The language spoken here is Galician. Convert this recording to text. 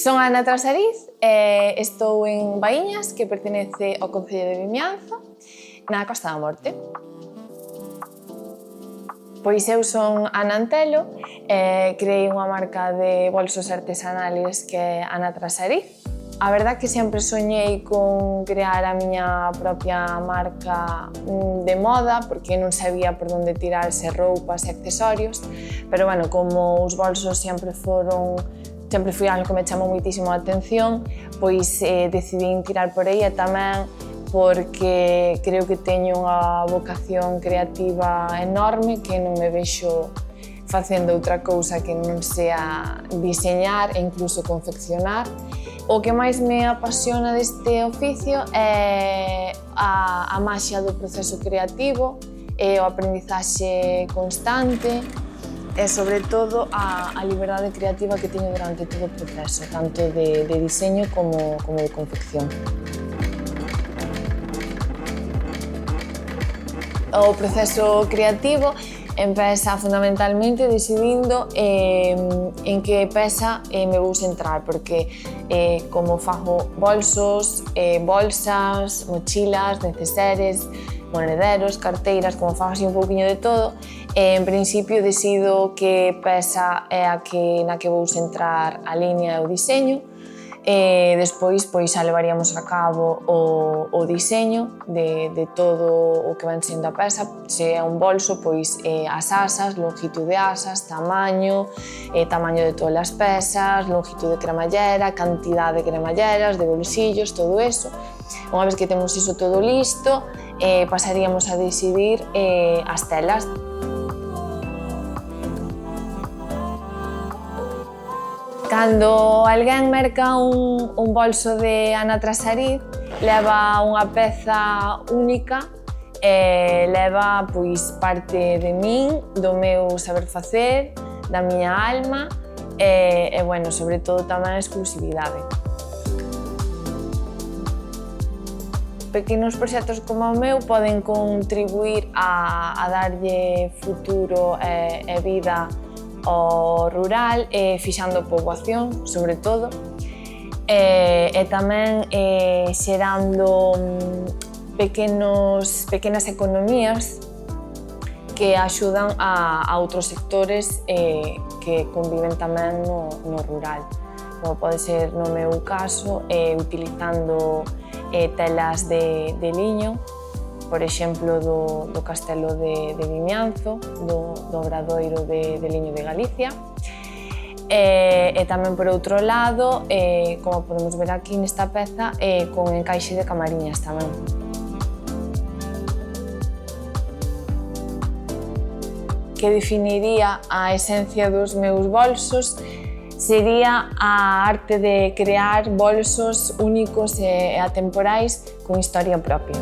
Son Ana Trasariz e estou en Baíñas, que pertenece ao concello de Vimianzo, na Costa da Morte. Pois eu son Ana Antelo e creei unha marca de bolsos artesanales que é Ana Trasariz. A verdad que sempre soñei con crear a miña propia marca de moda porque non sabía por onde tirarse roupas e accesorios, pero bueno, como os bolsos sempre foi algo que me chamou moitísimo a atención, pois decidín tirar por aí e tamén porque creo que teño unha vocación creativa enorme que non me vexo facendo outra cousa que non sea diseñar e incluso confeccionar. O que máis me apasiona deste oficio é a maxia do proceso creativo e o aprendizaxe constante e, sobre todo, a liberdade creativa que teño durante todo o proceso, tanto de diseño como de confección. O proceso creativo empeza fundamentalmente decidindo en que peza me vou centrar, porque como fago bolsos, bolsas, mochilas, neceseres, monederos, carteiras, como fago así un pouquiño de todo, en principio decido que peza é a na que vou centrar a liña e o diseño. Despois xa levaríamos a cabo o diseño de todo o que ven sendo a peza. Se é un bolso, pois as asas, longitud de asas, tamaño de todas as pezas, longitud de cremallera, cantidad de cremalleras, de bolsillos, todo eso. Unha vez que temos iso todo listo, pasaríamos a decidir as telas. Cando alguén merca un bolso de Ana Trasariz, leva unha peza única e leva pois parte de min, do meu saber facer, da miña alma e bueno, sobre todo tamén a exclusividade. Pequenos proxectos como o meu poden contribuir a darlle futuro e vida ao rural, fixando poboación, sobre todo, e tamén xerando pequenas economías que axudan a outros sectores que conviven tamén no rural, como pode ser no meu caso, utilizando telas de liño, por exemplo, do Castelo de Vimianzo, do Obradoiro de Liño de Galicia. E tamén, por outro lado, como podemos ver aquí nesta peza, con encaixe de camariñas tamén. Que definiría a esencia dos meus bolsos sería a arte de crear bolsos únicos e atemporais con historia propia.